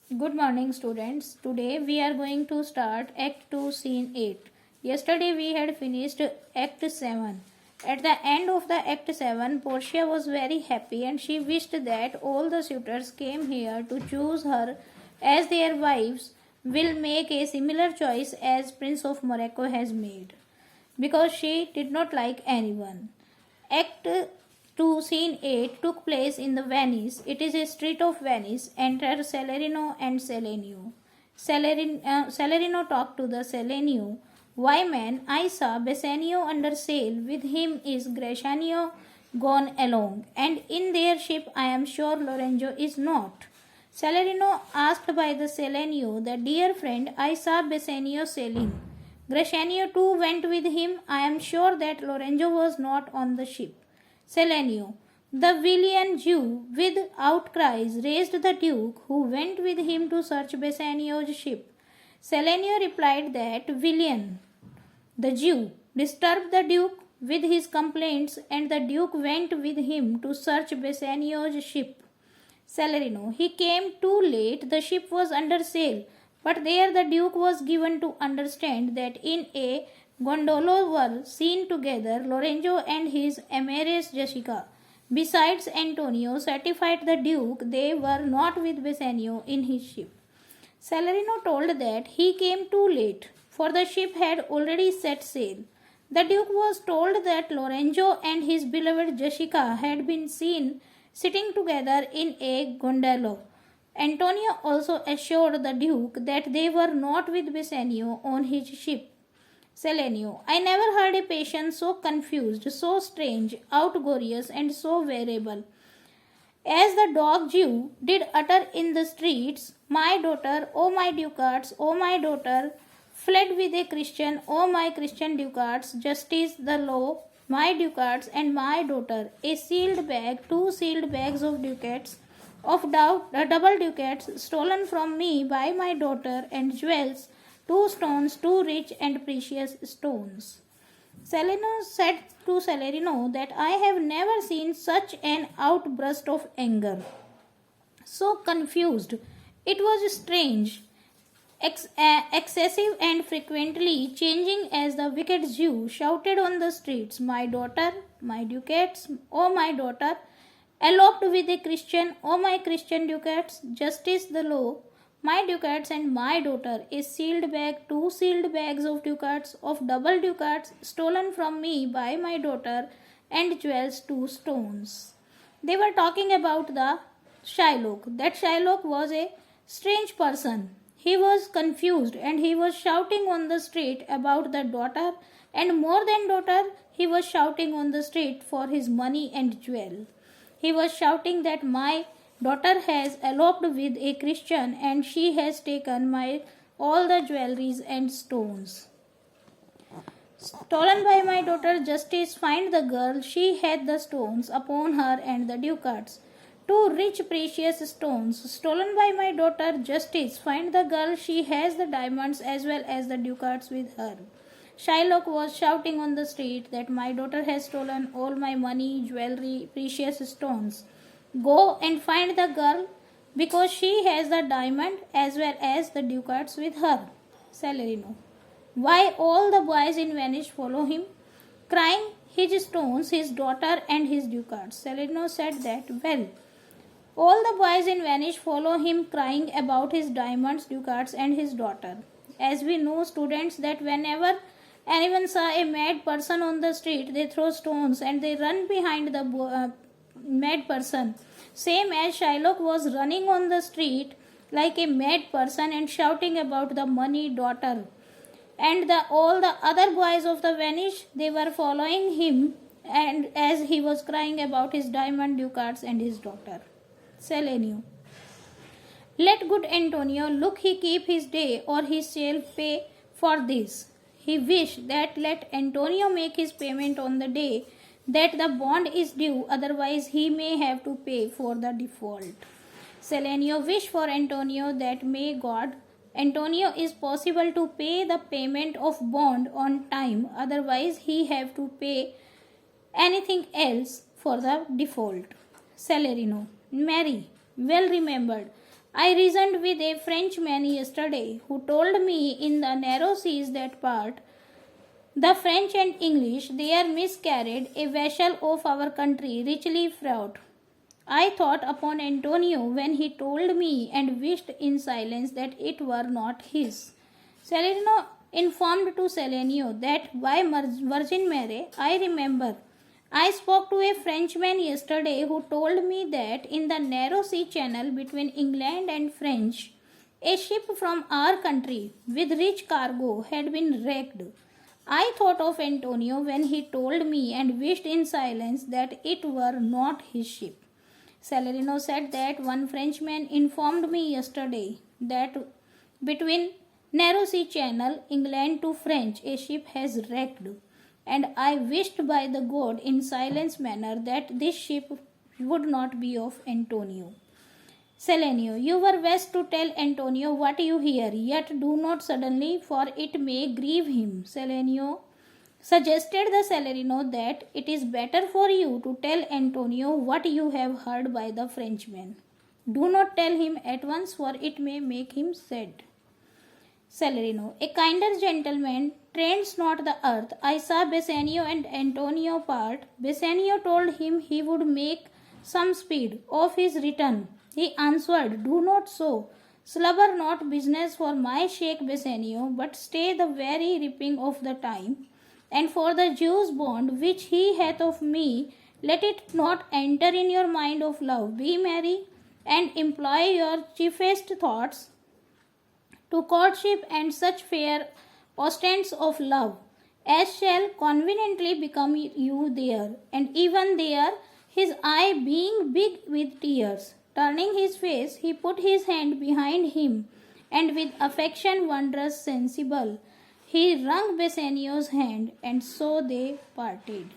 Good morning, students. Today we are going to start Act 2, Scene 8. Yesterday we had finished Act 7. At the end of the Act 7, Portia was very happy and she wished that all the suitors came here to choose her as their wives will make a similar choice as Prince of Morocco has made, because she did not like anyone. Act 2, Scene 8 took place in the Venice. It is a street of Venice. Enter Salarino and Selenio. Salarino talked to the Selenio. Why, man, I saw Bassanio under sail. With him is Gratiano gone along, and in their ship I am sure Lorenzo is not. Salarino asked by the Selenio, the dear friend, I saw Bassanio sailing. Gratiano too went with him. I am sure that Lorenzo was not on the ship. Selenio. The villain Jew, with outcries, raised the Duke, who went with him to search Bassanio's ship. Selenio replied that villain, the Jew, disturbed the Duke with his complaints, and the Duke went with him to search Bassanio's ship. Salarino. He came too late. The ship was under sail, but there the Duke was given to understand that in a gondola were seen together Lorenzo and his amorous Jessica. Besides, Antonio certified the Duke they were not with Bassanio in his ship. Salarino told that he came too late, for the ship had already set sail. The Duke was told that Lorenzo and his beloved Jessica had been seen sitting together in a gondola. Antonio also assured the Duke that they were not with Bassanio on his ship. Selenio. I never heard a patient so confused, so strange, outgourious, and so variable. As the dog Jew did utter in the streets, my daughter, O my ducats, O my daughter, fled with a Christian, O my Christian ducats, justice, the law, my ducats and my daughter, a sealed bag, 2 sealed bags of ducats, double ducats stolen from me by my daughter, and jewels, 2 stones, 2 rich and precious stones. Salerno said to Salarino that I have never seen such an outburst of anger. So confused. It was strange, excessive and frequently changing as the wicked Jew shouted on the streets, my daughter, my ducats, O my daughter, eloped with a Christian, O my Christian ducats, justice the law, my ducats and my daughter, a sealed bag, 2 sealed bags of ducats, of double ducats, stolen from me by my daughter, and jewels, 2 stones. They were talking about the Shylock. That Shylock was a strange person. He was confused and he was shouting on the street about the daughter, and more than daughter, he was shouting on the street for his money and jewel. He was shouting that my daughter has eloped with a Christian and she has taken my all the jewelries and stones. Stolen by my daughter Justice, find the girl, she had the stones upon her and the ducats. 2 rich precious stones, stolen by my daughter Justice, find the girl, she has the diamonds as well as the ducats with her. Shylock was shouting on the street that my daughter has stolen all my money, jewelry, precious stones. Go and find the girl, because she has the diamond as well as the ducats with her. Salarino. Why all the boys in Venice follow him, crying his stones, his daughter and his ducats? Salarino said that, well, all the boys in Venice follow him crying about his diamonds, ducats and his daughter. As we know, students, that whenever anyone saw a mad person on the street, they throw stones and they run behind the mad person. Same as Shylock was running on the street like a mad person and shouting about the money, daughter. And all the other boys of the Venice, they were following him, and as he was crying about his diamond, ducats and his daughter. Selenio. Let good Antonio look he keep his day, or he shall pay for this. He wished that let Antonio make his payment on the day that the bond is due, otherwise he may have to pay for the default. Selenio wished for Antonio that may God Antonio is possible to pay the payment of bond on time, otherwise he have to pay anything else for the default. Salarino. Mary, well remembered. I reasoned with a Frenchman yesterday who told me in the narrow seas that part the French and English there miscarried a vessel of our country richly fraught. I thought upon Antonio when he told me and wished in silence that it were not his. Salerno informed to Selenio that by Virgin Mary, I remember. I spoke to a Frenchman yesterday who told me that in the narrow sea channel between England and French, a ship from our country with rich cargo had been wrecked. I thought of Antonio when he told me and wished in silence that it were not his ship. Salerno said that one Frenchman informed me yesterday that between Narrow Sea Channel, England to French, a ship has wrecked, and I wished by the god in silence manner that this ship would not be of Antonio. Selenio, you were best to tell Antonio what you hear, yet do not suddenly, for it may grieve him. Selenio suggested the Salerino that it is better for you to tell Antonio what you have heard by the Frenchman. Do not tell him at once, for it may make him sad. Salerino, a kinder gentleman treads not the earth. I saw Bassanio and Antonio part. Bassanio told him he would make some speed of his return. He answered, do not so. Slubber not business for my sake, Bassanio, but stay the very reaping of the time. And for the Jew's bond which he hath of me, let it not enter in your mind of love. Be merry, and employ your chiefest thoughts to courtship and such fair ostents of love as shall conveniently become you there. And even there, his eye being big with tears, turning his face, he put his hand behind him, and with affection wondrous sensible, he wrung Bassanio's hand, and so they parted.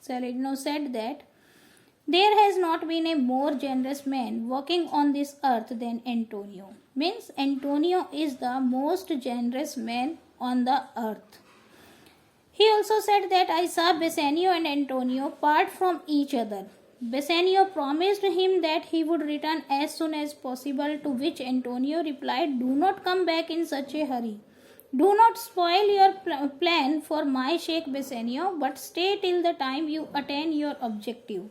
Salerno said that there has not been a more generous man walking on this earth than Antonio. Means Antonio is the most generous man on the earth. He also said that I saw Bassanio and Antonio part from each other. Bassanio promised him that he would return as soon as possible, to which Antonio replied, do not come back in such a hurry. Do not spoil your plan for my sake, Bassanio, but stay till the time you attain your objective.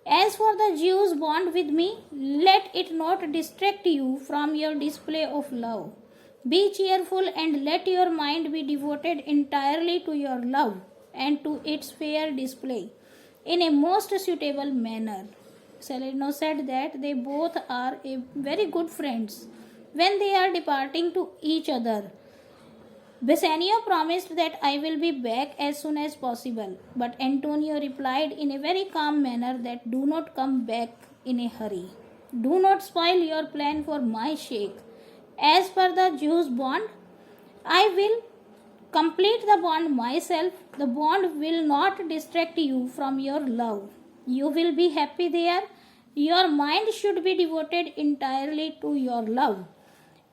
As for the Jew's bond with me, let it not distract you from your display of love. Be cheerful, and let your mind be devoted entirely to your love and to its fair display in a most suitable manner. Salerno said that they both are a very good friends when they are departing to each other. Bassanio promised that I will be back as soon as possible, but Antonio replied in a very calm manner that do not come back in a hurry. Do not spoil your plan for my sake. As per the Jew's bond, I will complete the bond myself. The bond will not distract you from your love. You will be happy there. Your mind should be devoted entirely to your love.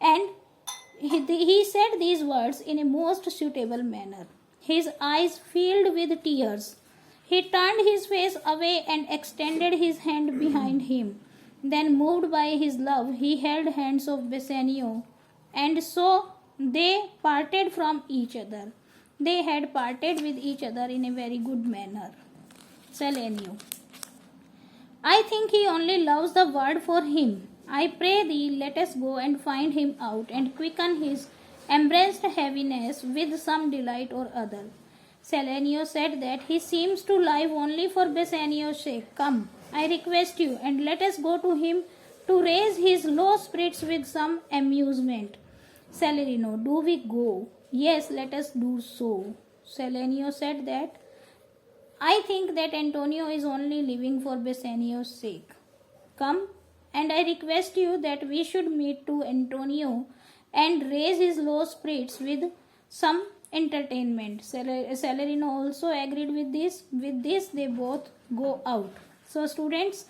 And he said these words in a most suitable manner. His eyes filled with tears. He turned his face away and extended his hand behind him. Then, moved by his love, he held hands of Bassanio, and so they parted from each other. They had parted with each other in a very good manner. Salenio. I think he only loves the word for him. I pray thee, let us go and find him out, and quicken his embraced heaviness with some delight or other. Salenio said that he seems to live only for Bassanio's sake. Come, I request you, and let us go to him to raise his low spirits with some amusement. Salerino, do we go? Yes, let us do so. Salenio said that I think that Antonio is only living for Bassanio's sake. Come, and I request you that we should meet to Antonio and raise his low spirits with some entertainment. Salerino also agreed with this. With this, they both go out. So, students,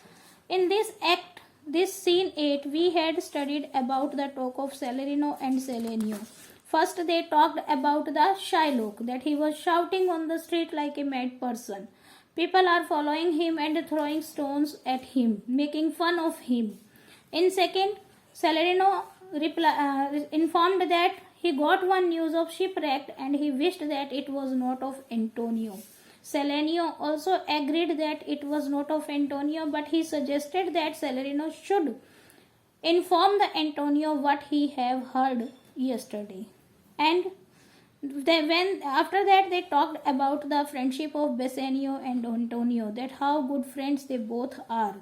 in this act, this scene 8, we had studied about the talk of Salerino and Selenio. First, they talked about the Shylock, that he was shouting on the street like a mad person. People are following him and throwing stones at him, making fun of him. In second, Salerno informed that he got one news of shipwreck and he wished that it was not of Antonio. Salerno also agreed that it was not of Antonio, but he suggested that Salerno should inform the Antonio what he have heard yesterday. And when after that they talked about the friendship of Bassanio and Antonio, that how good friends they both are.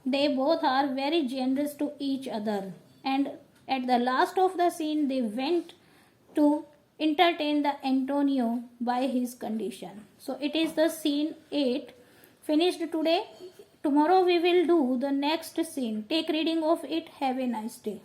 They both are very generous to each other. And at the last of the scene, they went to entertain the Antonio by his condition. So it is the scene 8 finished today. Tomorrow we will do the next scene. Take reading of it. Have a nice day.